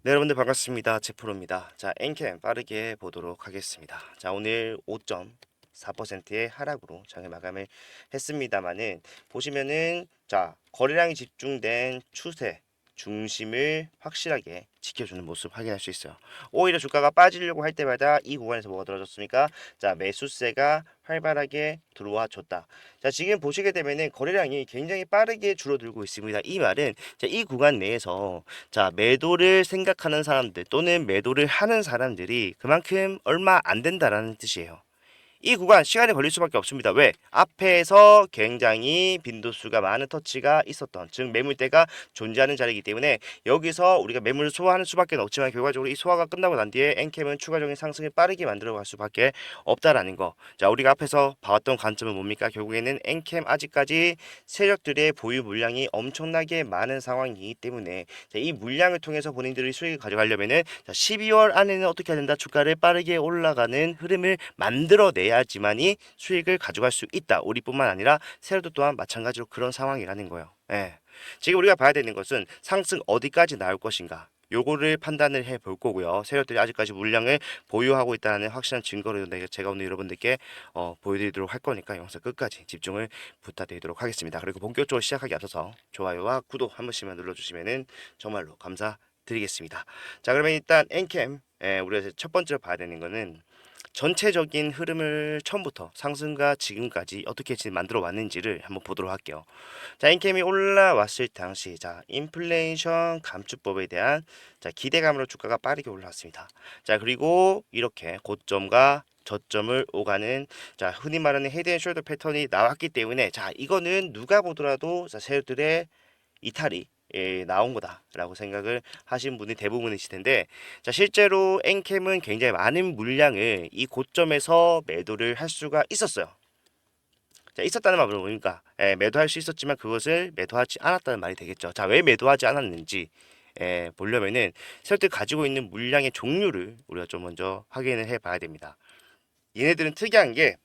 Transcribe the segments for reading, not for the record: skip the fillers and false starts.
네, 여러분들 반갑습니다. 제프로입니다. 자, 엔캠 빠르게 보도록 하겠습니다. 자, 오늘 5.4%의 하락으로 장을 마감을 했습니다만은 보시면은 자, 거래량이 집중된 추세 중심을 확실하게 지켜주는 모습 확인할 수 있어요. 오히려 주가가 빠지려고 할 때마다 이 구간에서 뭐가 들어졌습니까? 자, 매수세가 활발하게 들어와 줬다. 자, 지금 보시게 되면은 거래량이 굉장히 빠르게 줄어들고 있습니다. 이 말은 자, 이 구간 내에서 자, 매도를 생각하는 사람들 또는 매도를 하는 사람들이 그만큼 얼마 안 된다라는 뜻이에요. 이 구간 시간이 걸릴 수밖에 없습니다. 왜? 앞에서 굉장히 빈도수가 많은 터치가 있었던, 즉 매물대가 존재하는 자리이기 때문에 여기서 우리가 매물을 소화하는 수밖에 없지만 결과적으로 이 소화가 끝나고 난 뒤에 엔캠은 추가적인 상승을 빠르게 만들어 갈 수밖에 없다라는 거. 자, 우리가 앞에서 봐왔던 관점은 뭡니까? 결국에는 엔캠 아직까지 세력들의 보유 물량이 엄청나게 많은 상황이기 때문에 자, 이 물량을 통해서 본인들이 수익을 가져가려면은 자, 12월 안에는 어떻게 해야 된다? 주가를 빠르게 올라가는 흐름을 만들어내야지만이 수익을 가져갈 수 있다. 우리뿐만 아니라 세력도 또한 마찬가지로 그런 상황이라는 거예요. 예. 지금 우리가 봐야 되는 것은 상승 어디까지 나올 것인가. 요거를 판단을 해 볼 거고요. 세력들이 아직까지 물량을 보유하고 있다는 확실한 증거를 제가 오늘 여러분들께 보여드리도록 할 거니까 영상 끝까지 집중을 부탁드리도록 하겠습니다. 그리고 본격적으로 시작하기 앞서서 좋아요와 구독 한 번씩만 눌러주시면은 정말로 감사드리겠습니다. 자, 그러면 일단 엔캠 우리가 첫 번째로 봐야 되는 거는 전체적인 흐름을 처음부터 상승과 지금까지 어떻게 지금 만들어 왔는지를 한번 보도록 할게요. 자, 인캠이 올라왔을 당시 자, 인플레이션 감축법에 대한 자, 기대감으로 주가가 빠르게 올라왔습니다. 자, 그리고 이렇게 고점과 저점을 오가는 자, 흔히 말하는 헤드 앤 숄더 패턴이 나왔기 때문에 자, 이거는 누가 보더라도 자, 세력들의 이탈이 나온 거다라고 생각을 하신 분이 대부분이실 텐데 자, 실제로 엔캠은 굉장히 많은 물량을 이 고점에서 매도를 할 수가 있었어요. 자, 있었다는 말은 뭡니까? 매도할 수 있었지만 그것을 매도하지 않았다는 말이 되겠죠. 자, 왜 매도하지 않았는지 보려면은 세력들이 가지고 있는 물량의 종류를 우리가 좀 먼저 확인을 해 봐야 됩니다. 얘네들은 특이한 게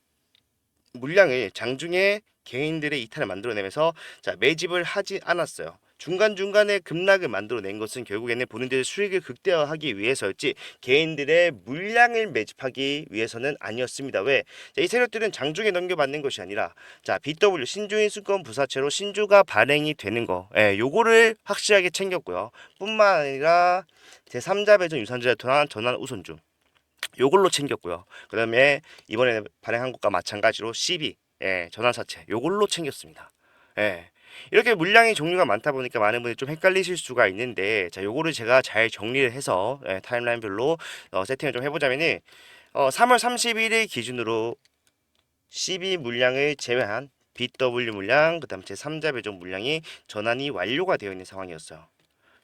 물량을 장중에 개인들의 이탈을 만들어내면서 자, 매집을 하지 않았어요. 중간중간에 급락을 만들어낸 것은 결국에는 본인들의 수익을 극대화하기 위해서였지 개인들의 물량을 매집하기 위해서는 아니었습니다. 왜? 자, 이 세력들은 장중에 넘겨받는 것이 아니라 자, BW 신주인수권 부사채로 신주가 발행이 되는 거 요거를 확실하게 챙겼고요. 뿐만 아니라 제3자 배정 유산자에 전환 우선주 요걸로 챙겼고요. 그 다음에 이번에 발행한 것과 마찬가지로 CB, 전환사채 요걸로 챙겼습니다. 예. 이렇게 물량의 종류가 많다 보니까 많은 분들이 좀 헷갈리실 수가 있는데 자, 요거를 제가 잘 정리를 해서 타임라인별로 세팅을 좀 해보자면은 3월 31일 기준으로 CB 물량을 제외한 BW 물량, 그 다음 제3자 배정 물량이 전환이 완료가 되어 있는 상황이었어요.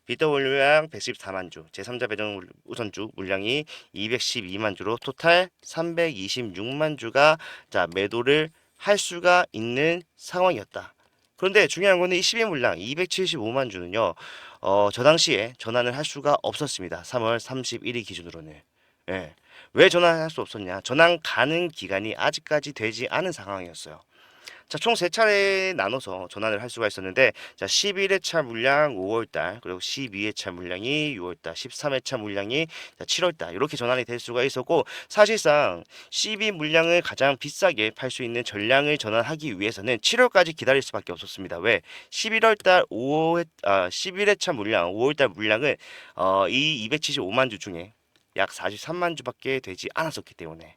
BW량 114만 주, 제3자 배정 우선주 물량이 212만 주로 토탈 326만 주가 자, 매도를 할 수가 있는 상황이었다. 그런데 중요한 거는 이 12 물량 275만 주는요. 저 당시에 전환을 할 수가 없었습니다. 3월 31일 기준으로는. 예. 왜 전환할 수 없었냐? 전환 가능 기간이 아직까지 되지 않은 상황이었어요. 자, 총 3차례 나눠서 전환을 할 수가 있었는데 자, 11회차 물량 5월달 그리고 12회차 물량이 6월달 13회차 물량이 7월달 이렇게 전환이 될 수가 있었고 사실상 12 물량을 가장 비싸게 팔 수 있는 전량을 전환하기 위해서는 7월까지 기다릴 수밖에 없었습니다. 왜? 11월달 11회차 물량 5월달 물량은 이 275만 주 중에 약 43만 주밖에 되지 않았었기 때문에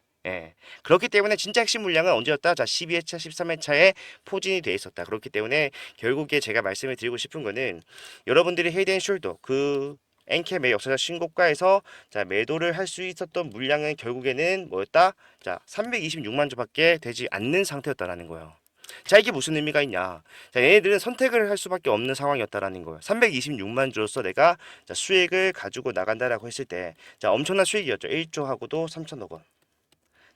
그렇기 때문에 진짜 핵심 물량은 언제였다? 자, 12회차, 13회차에 포진이 돼 있었다. 그렇기 때문에 결국에 제가 말씀을 드리고 싶은 거는 여러분들이 헤드앤숄더 그 엔캠의 역사적 신고가에서 자, 매도를 할 수 있었던 물량은 결국에는 뭐였다? 자, 326만 주밖에 되지 않는 상태였다라는 거예요. 자, 이게 무슨 의미가 있냐? 자, 얘네들은 선택을 할 수밖에 없는 상황이었다라는 거예요. 326만 주로서 내가 자, 수익을 가지고 나간다라고 했을 때, 자, 엄청난 수익이었죠. 1조하고도 3천억 원.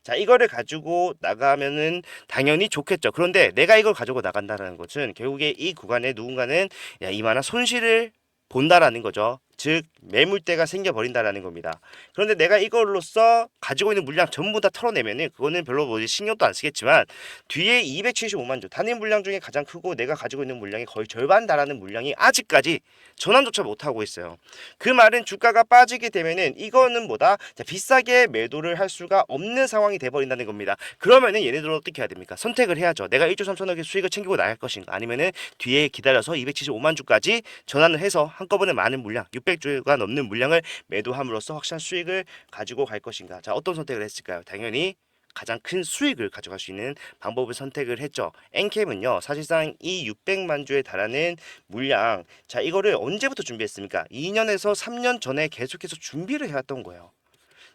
자, 이거를 가지고 나가면은 당연히 좋겠죠. 그런데 내가 이걸 가지고 나간다는 것은 결국에 이 구간에 누군가는 야, 이만한 손실을 본다라는 거죠. 즉 매물대가 생겨버린다라는 겁니다. 그런데 내가 이걸로써 가지고 있는 물량 전부 다 털어내면은 그거는 별로 뭐 신경도 안 쓰겠지만 뒤에 275만 주 단일 물량 중에 가장 크고 내가 가지고 있는 물량이 거의 절반 달하는 물량이 아직까지 전환조차 못하고 있어요. 그 말은 주가가 빠지게 되면은 이거는 뭐다? 자, 비싸게 매도를 할 수가 없는 상황이 돼버린다는 겁니다. 그러면은 얘네들은 어떻게 해야 됩니까? 선택을 해야죠. 내가 1조 3천억의 수익을 챙기고 나갈 것인가, 아니면은 뒤에 기다려서 275만 주까지 전환을 해서 한꺼번에 많은 물량 600주가 넘는 물량을 매도함으로써 확실한 수익을 가지고 갈 것인가. 자, 어떤 선택을 했을까요? 당연히 가장 큰 수익을 가져갈 수 있는 방법을 선택을 했죠. 엔캠은요, 사실상 이 600만 주에 달하는 물량, 자, 이거를 언제부터 준비했습니까? 2년에서 3년 전에 계속해서 준비를 해왔던 거예요.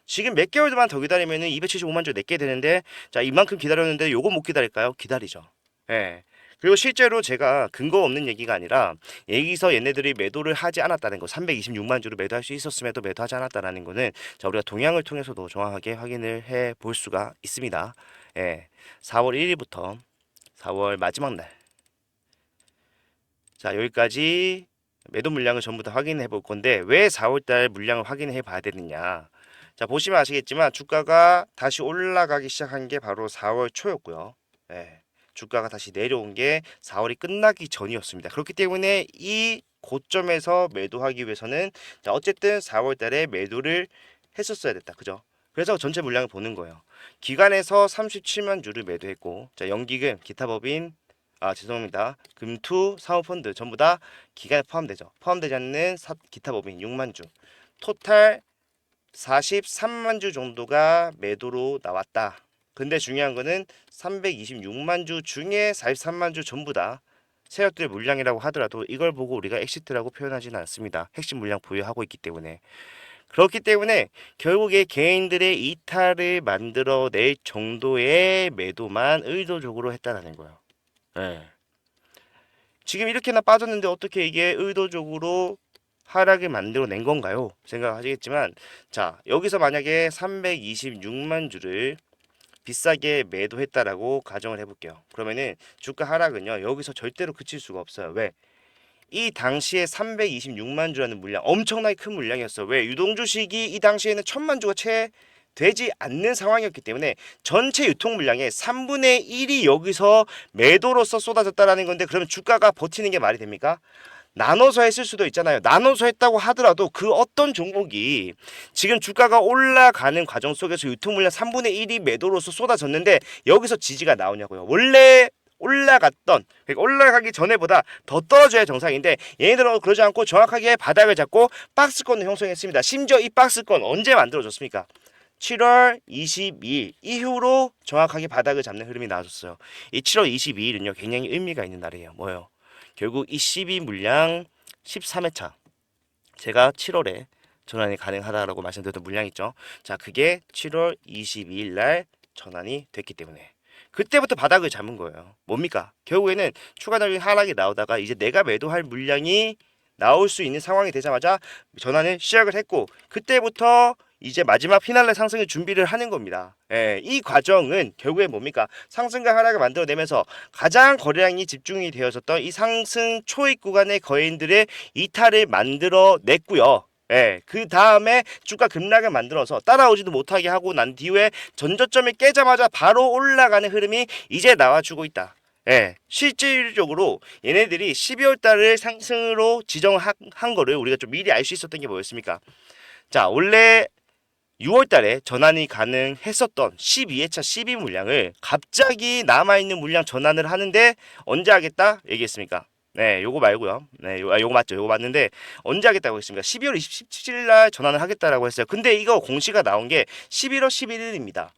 지금 몇 개월만 더 기다리면은 275만 주 내게 되는데, 자, 이만큼 기다렸는데 요거 못 기다릴까요? 기다리죠. 예. 그리고 실제로 제가 근거 없는 얘기가 아니라 여기서 얘네들이 매도를 하지 않았다는 거, 326만 주를 매도할 수 있었음에도 매도하지 않았다는 거는, 자, 우리가 동향을 통해서도 정확하게 확인을 해 볼 수가 있습니다. 예. 4월 1일부터 4월 마지막 날, 자, 여기까지 매도 물량을 전부 다 확인해 볼 건데, 왜 4월달 물량을 확인해 봐야 되느냐. 자, 보시면 아시겠지만 주가가 다시 올라가기 시작한 게 바로 4월 초였고요. 예. 주가가 다시 내려온 게 4월이 끝나기 전이었습니다. 그렇기 때문에 이 고점에서 매도하기 위해서는, 자, 어쨌든 4월 달에 매도를 했었어야 됐다. 그죠? 그래서 전체 물량을 보는 거예요. 기관에서 37만 주를 매도했고, 자, 연기금, 기타 법인, 죄송합니다. 금투, 사모펀드 전부 다 기간에 포함되죠. 포함되지 않는 기타 법인 6만 주. 토탈 43만 주 정도가 매도로 나왔다. 근데 중요한 거는 326만 주 중에 43만 주 전부 다 세력들의 물량이라고 하더라도 이걸 보고 우리가 엑시트라고 표현하지는 않습니다. 핵심 물량 보유하고 있기 때문에. 그렇기 때문에 결국에 개인들의 이탈을 만들어낼 정도의 매도만 의도적으로 했다라는 거예요. 네. 지금 이렇게나 빠졌는데 어떻게 이게 의도적으로 하락을 만들어낸 건가요? 생각하시겠지만, 자, 여기서 만약에 326만 주를 비싸게 매도했다라고 가정을 해볼게요. 그러면은 주가 하락은요, 여기서 절대로 그칠 수가 없어요. 왜? 이 당시에 326만 주라는 물량, 엄청나게 큰 물량이었어요. 왜? 유동주식이 이 당시에는 1000만 주가 채 되지 않는 상황이었기 때문에 전체 유통 물량의 3분의 1이 여기서 매도로서 쏟아졌다라는 건데, 그러면 주가가 버티는 게 말이 됩니까? 나눠서 했을 수도 있잖아요. 나눠서 했다고 하더라도 그 어떤 종목이 지금 주가가 올라가는 과정 속에서 유통 물량 3분의 1이 매도로서 쏟아졌는데 여기서 지지가 나오냐고요. 원래 올라갔던, 그러니까 올라가기 전에보다 더 떨어져야 정상인데 얘네들은 그러지 않고 정확하게 바닥을 잡고 박스권을 형성했습니다. 심지어 이 박스권 언제 만들어졌습니까? 7월 22일 이후로 정확하게 바닥을 잡는 흐름이 나와줬어요. 이 7월 22일은요 굉장히 의미가 있는 날이에요. 뭐예요? 결국 이 12 물량 13회차, 제가 7월에 전환이 가능하다라고 말씀드렸던 물량 있죠. 자, 그게 7월 22일 날 전환이 됐기 때문에 그때부터 바닥을 잡은 거예요. 뭡니까? 결국에는 추가적인 하락이 나오다가 이제 내가 매도할 물량이 나올 수 있는 상황이 되자마자 전환을 시작을 했고, 그때부터 이제 마지막 피날레 상승을 준비를 하는 겁니다. 예, 이 과정은 결국에 뭡니까? 상승과 하락을 만들어내면서 가장 거래량이 집중이 되어졌던 이 상승 초입 구간의 거래인들의 이탈을 만들어냈고요. 예, 그 다음에 주가 급락을 만들어서 따라오지도 못하게 하고 난 뒤에 전저점이 깨자마자 바로 올라가는 흐름이 이제 나와주고 있다. 예, 실질적으로 얘네들이 12월 달을 상승으로 지정한 거를 우리가 좀 미리 알 수 있었던 게 뭐였습니까? 자, 원래 6월 달에 전환이 가능했었던 12회차 12 물량을 갑자기 남아있는 물량 전환을 하는데 언제 하겠다 얘기했습니까? 네, 요거 말고요. 네, 요거 맞죠? 요거 맞는데 언제 하겠다고 했습니까? 12월 27일 날 전환을 하겠다라고 했어요. 근데 이거 공시가 나온 게 11월 11일입니다.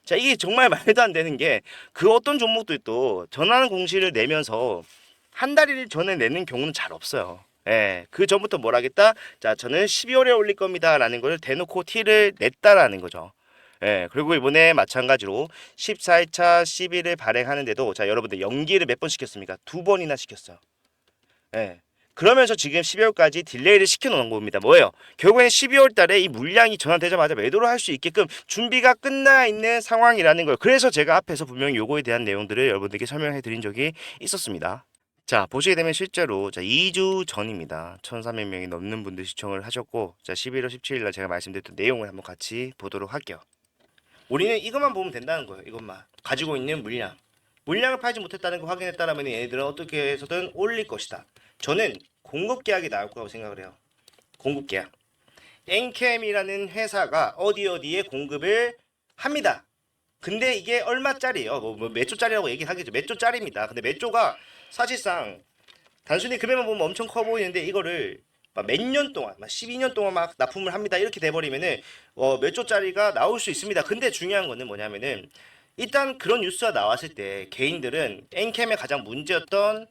자, 이게 정말 말도 안 되는 게 그 어떤 종목들도 전환 공시를 내면서 한 달 전에 내는 경우는 잘 없어요. 예, 그 전부터 뭘 하겠다? 자, 저는 12월에 올릴 겁니다. 라는 걸 대놓고 티를 냈다라는 거죠. 예, 그리고 이번에 마찬가지로 14회차 10일을 발행하는데도, 자, 여러분들 연기를 몇 번 시켰습니까? 2번이나 시켰어요. 예. 그러면서 지금 12월까지 딜레이를 시켜놓은 겁니다. 뭐예요? 결국엔 12월 달에 이 물량이 전환되자마자 매도를 할 수 있게끔 준비가 끝나 있는 상황이라는 거예요. 그래서 제가 앞에서 분명히 요거에 대한 내용들을 여러분들께 설명해 드린 적이 있었습니다. 자, 보시게 되면 실제로 2주 전입니다. 1,300명이 넘는 분들 시청을 하셨고, 자, 11월 17일 날 제가 말씀드렸던 내용을 한번 같이 보도록 할게요. 우리는 이것만 보면 된다는 거예요. 이것만. 가지고 있는 물량. 물량을 팔지 못했다는 거 확인했다라면 얘네들은 어떻게 해서든 올릴 것이다. 저는 공급 계약이 나올 거라고 생각을 해요. 공급 계약. 엔캠이라는 회사가 어디에 공급을 합니다. 근데 이게 얼마짜리예요? 몇 조짜리라고 얘기하겠죠. 몇 조짜리입니다. 근데 몇 조가 사실상 단순히 금액만 보면 엄청 커 보이는데 이거를 몇 년 동안, 12년 동안 막 납품을 합니다. 이렇게 돼버리면은 몇 조짜리가 나올 수 있습니다. 근데 중요한 거는 뭐냐면은 일단 그런 뉴스가 나왔을 때 개인들은 엔캠의 가장 문제였던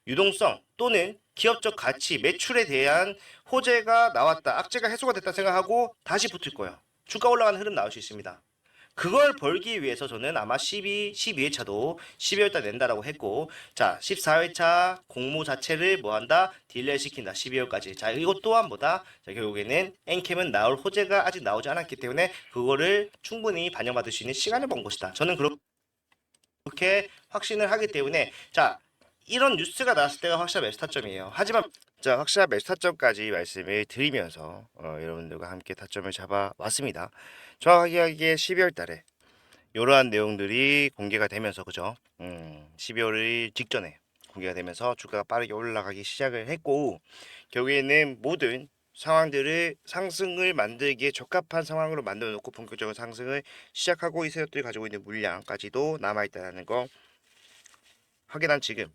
유동성 또는 기업적 가치, 매출에 대한 호재가 나왔다, 악재가 해소가 됐다 생각하고 다시 붙을 거예요. 주가 올라가는 흐름 나올 수 있습니다. 그걸 벌기 위해서 저는 아마 12회차도 12월 달 낸다라고 했고, 자, 14회차 공모 자체를 뭐 한다? 딜레이 시킨다. 12월까지. 자, 이것 또한 뭐다? 자, 결국에는 엔캠은 나올 호재가 아직 나오지 않았기 때문에 그거를 충분히 반영받을 수 있는 시간을 번 것이다. 저는 그렇게 확신을 하기 때문에, 자, 이런 뉴스가 나왔을 때가 확실한 매수 타점이에요. 하지만 자, 확실한 매수 타점까지 말씀을 드리면서 여러분들과 함께 타점을 잡아왔습니다. 정확하게 12월 달에 이러한 내용들이 공개가 되면서 그죠? 12월 직전에 공개가 되면서 주가가 빠르게 올라가기 시작을 했고 결국에는 모든 상황들을 상승을 만들기에 적합한 상황으로 만들어 놓고 본격적인 상승을 시작하고 이 세력들이 가지고 있는 물량까지도 남아있다는 거 확인한 지금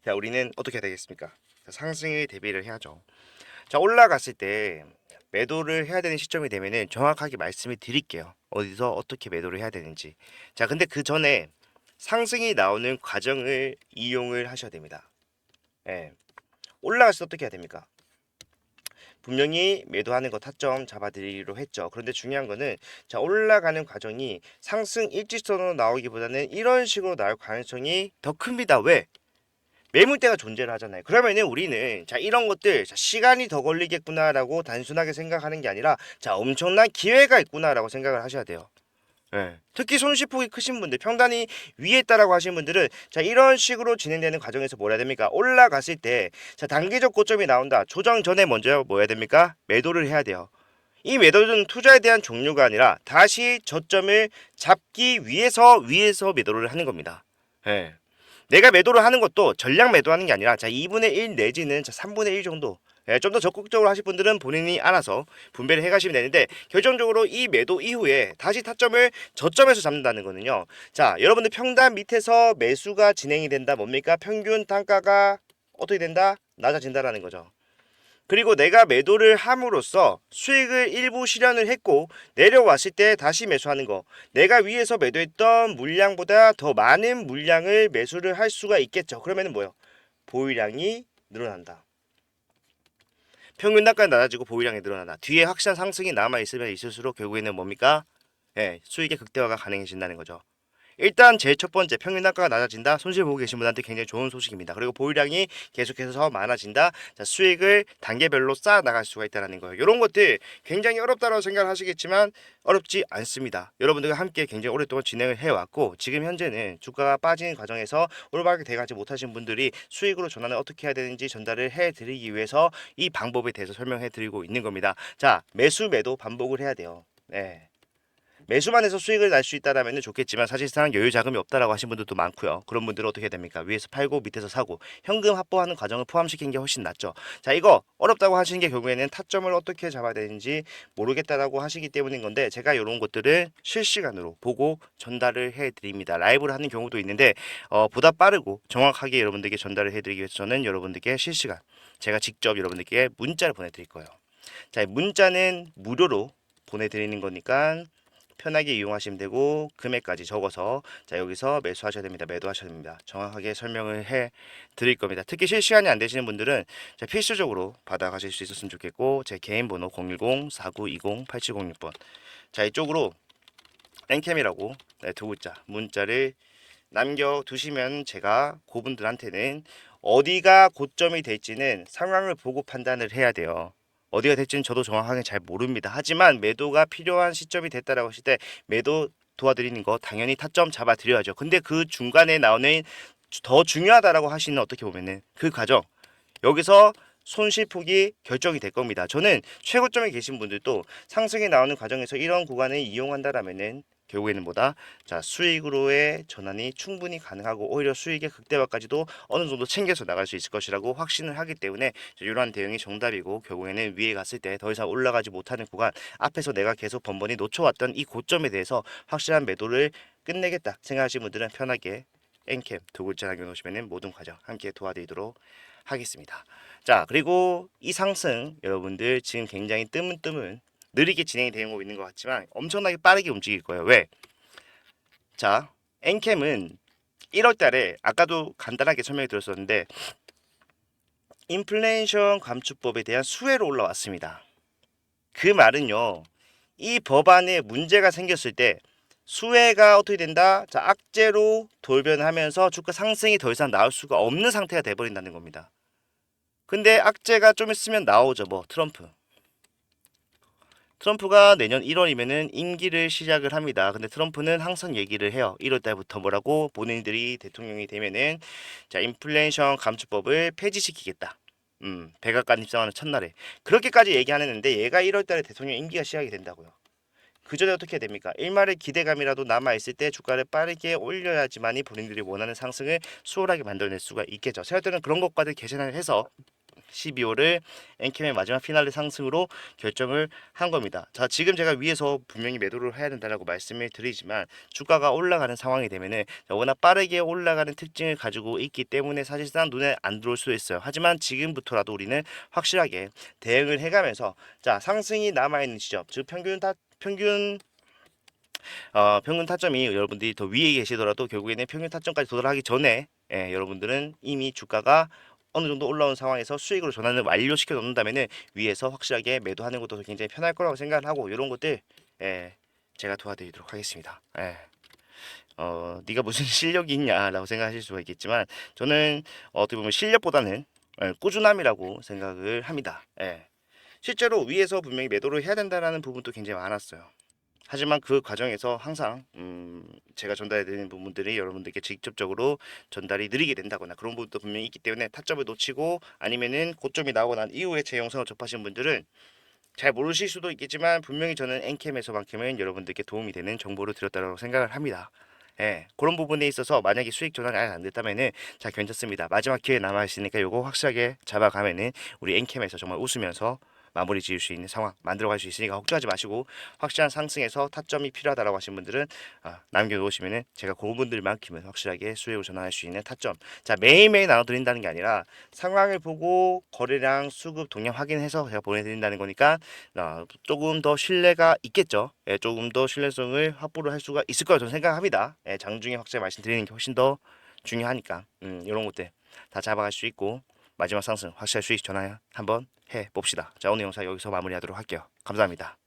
자, 우리는 어떻게 해야 되겠습니까? 자, 상승에 대비를 해야죠. 자, 올라갔을 때 매도를 해야 되는 시점이 되면은 정확하게 말씀을 드릴게요. 어디서 어떻게 매도를 해야 되는지. 자, 근데 그 전에 상승이 나오는 과정을 이용을 하셔야 됩니다. 예. 올라갔을 때 어떻게 해야 됩니까? 분명히 매도하는 거 타점 잡아드리기로 했죠. 그런데 중요한 거는 자, 올라가는 과정이 상승 일직선으로 나오기보다는 이런 식으로 나올 가능성이 더 큽니다. 왜? 매물대가 존재를 하잖아요. 그러면은 우리는 자 이런 것들 자, 시간이 더 걸리겠구나라고 단순하게 생각하는 게 아니라 자 엄청난 기회가 있구나라고 생각을 하셔야 돼요. 예. 특히 손실폭이 크신 분들, 평단이 위에 있다라고 하시는 분들은 자 이런 식으로 진행되는 과정에서 뭐 해야 됩니까? 올라갔을 때 자 단기적 고점이 나온다. 조정 전에 먼저 뭐 해야 됩니까? 매도를 해야 돼요. 이 매도는 투자에 대한 종류가 아니라 다시 저점을 잡기 위해서 매도를 하는 겁니다. 예. 내가 매도를 하는 것도 전량 매도하는 게 아니라 자 2분의 1 내지는 자 3분의 1 정도 좀 더 적극적으로 하실 분들은 본인이 알아서 분배를 해가시면 되는데 결정적으로 이 매도 이후에 다시 타점을 저점에서 잡는다는 거는요. 자 여러분들 평단 밑에서 매수가 진행이 된다 뭡니까? 평균 단가가 어떻게 된다? 낮아진다라는 거죠. 그리고 내가 매도를 함으로써 수익을 일부 실현을 했고 내려왔을 때 다시 매수하는 거 내가 위에서 매도했던 물량보다 더 많은 물량을 매수를 할 수가 있겠죠. 그러면은 뭐요? 보유량이 늘어난다. 평균 단가가 낮아지고 보유량이 늘어난다. 뒤에 확실한 상승이 남아있으면 있을수록 결국에는 뭡니까? 수익의 극대화가 가능해진다는 거죠. 일단 제일 첫 번째 평균 단가가 낮아진다. 손실 보고 계신 분한테 굉장히 좋은 소식입니다. 그리고 보유량이 계속해서 많아진다. 자, 수익을 단계별로 쌓아 나갈 수가 있다는 거예요. 이런 것들 굉장히 어렵다고 생각하시겠지만 어렵지 않습니다. 여러분들과 함께 굉장히 오랫동안 진행을 해왔고 지금 현재는 주가가 빠지는 과정에서 올바르게 돼가지 못하신 분들이 수익으로 전환을 어떻게 해야 되는지 전달을 해드리기 위해서 이 방법에 대해서 설명해드리고 있는 겁니다. 자, 매수 매도 반복을 해야 돼요. 네. 매수만 해서 수익을 날 수 있다라면 좋겠지만 사실상 여유 자금이 없다라고 하신 분들도 많고요. 그런 분들은 어떻게 됩니까? 위에서 팔고 밑에서 사고 현금 확보하는 과정을 포함시킨 게 훨씬 낫죠. 자 이거 어렵다고 하시는 게 결국에는 타점을 어떻게 잡아야 되는지 모르겠다라고 하시기 때문인 건데 제가 이런 것들을 실시간으로 보고 전달을 해드립니다. 라이브를 하는 경우도 있는데 보다 빠르고 정확하게 여러분들께 전달을 해드리기 위해서 저는 여러분들께 실시간 제가 직접 여러분들께 문자를 보내드릴 거예요. 자 문자는 무료로 보내드리는 거니까 편하게 이용하시면 되고 금액까지 적어서 자 여기서 매수하셔야 됩니다. 매도하셔야 됩니다. 정확하게 설명을 해 드릴 겁니다. 특히 실시간이 안 되시는 분들은 자, 필수적으로 받아가실 수 있었으면 좋겠고 제 개인 번호 010-4920-8706번 자 이쪽으로 엔캠이라고 두 글자 문자를 남겨두시면 제가 그분들한테는 어디가 고점이 될지는 상황을 보고 판단을 해야 돼요. 어디가 될지는 저도 정확하게 잘 모릅니다. 하지만 매도가 필요한 시점이 됐다라고 하실 때 매도 도와드리는 거 당연히 타점 잡아드려야죠. 근데 그 중간에 나오는 더 중요하다라고 하시는 어떻게 보면은 그 과정 여기서 손실폭이 결정이 될 겁니다. 저는 최고점에 계신 분들도 상승이 나오는 과정에서 이런 구간을 이용한다라면은 결국에는 뭐다? 자, 수익으로의 전환이 충분히 가능하고 오히려 수익의 극대화까지도 어느 정도 챙겨서 나갈 수 있을 것이라고 확신을 하기 때문에 이러한 대응이 정답이고 결국에는 위에 갔을 때 더 이상 올라가지 못하는 구간 앞에서 내가 계속 번번이 놓쳐왔던 이 고점에 대해서 확실한 매도를 끝내겠다 생각하시는 분들은 편하게 엔캠 두 글자 남겨놓으시면 모든 과정 함께 도와드리도록 하겠습니다. 자, 그리고 이 상승 여러분들 지금 굉장히 뜨문뜨문 느리게 진행이 되고 있는 것 같지만 엄청나게 빠르게 움직일 거예요. 왜? 자, 엔캠은 1월 달에 아까도 간단하게 설명을 드렸었는데 인플레이션 감축법에 대한 수혜로 올라왔습니다. 그 말은요. 이 법안에 문제가 생겼을 때 수혜가 어떻게 된다? 자, 악재로 돌변하면서 주가 상승이 더 이상 나올 수가 없는 상태가 돼버린다는 겁니다. 근데 악재가 좀 있으면 나오죠. 뭐 트럼프가 내년 1월이면은 임기를 시작을 합니다. 근데 트럼프는 항상 얘기를 해요. 1월 달부터 뭐라고 본인들이 대통령이 되면은 자, 인플레이션 감축법을 폐지시키겠다. 백악관 입성하는 첫날에 그렇게까지 얘기하는데 얘가 1월 달에 대통령 임기가 시작이 된다고요. 그 전에 어떻게 해야 됩니까? 일말의 기대감이라도 남아있을 때 주가를 빠르게 올려야지만이 본인들이 원하는 상승을 수월하게 만들어낼 수가 있겠죠. 제가 때는 그런 것과도 계산을 해서 12월을 엔캠의 마지막 피날레 상승으로 결정을 한 겁니다. 자, 지금 제가 위에서 분명히 매도를 해야 된다고 말씀을 드리지만 주가가 올라가는 상황이 되면은 워낙 빠르게 올라가는 특징을 가지고 있기 때문에 사실상 눈에 안 들어올 수도 있어요. 하지만 지금부터라도 우리는 확실하게 대응을 해가면서 자, 상승이 남아있는 지점, 즉 평균 타점이 여러분들이 더 위에 계시더라도 결국에는 평균 타점까지 도달하기 전에 여러분들은 이미 주가가 어느 정도 올라온 상황에서 수익으로 전환을 완료시켜 놓는다면은 위에서 확실하게 매도하는 것도 굉장히 편할 거라고 생각을 하고 이런 것들 제가 도와드리도록 하겠습니다. 네가 무슨 실력이 있냐라고 생각하실 수가 있겠지만 저는 어떻게 보면 실력보다는 꾸준함이라고 생각을 합니다. 실제로 위에서 분명히 매도를 해야 된다는 부분도 굉장히 많았어요. 하지만 그 과정에서 항상 제가 전달해 드리는 부분들이 여러분들께 직접적으로 전달이 느리게 된다거나 그런 부분도 분명히 있기 때문에 타점을 놓치고 아니면은 고점이 나오고 난 이후에 제 영상을 접하신 분들은 잘 모르실 수도 있겠지만 분명히 저는 엔캠에서만큼은 여러분들께 도움이 되는 정보를 드렸다고 생각을 합니다. 그런 부분에 있어서 만약에 수익 전환이 아예 안 됐다면은 자, 괜찮습니다. 마지막 기회 남아 있으니까 요거 확실하게 잡아가면은 우리 엔캠에서 정말 웃으면서 마무리 지을 수 있는 상황 만들어갈 수 있으니까 걱정하지 마시고 확실한 상승에서 타점이 필요하다라고 하신 분들은 남겨놓으시면은 제가 그분들만큼은 확실하게 수익을 전환할 수 있는 타점 자, 매일매일 나눠드린다는 게 아니라 상황을 보고 거래량 수급 동향 확인해서 제가 보내드린다는 거니까 조금 더 신뢰가 있겠죠. 조금 더 신뢰성을 확보를 할 수가 있을 거라고 저는 생각합니다. 장중에 확실히 말씀드리는 게 훨씬 더 중요하니까 이런 것들 다 잡아갈 수 있고 마지막 상승 확실한 수익 전환 한번 해 봅시다. 자, 오늘 영상 여기서 마무리하도록 할게요. 감사합니다.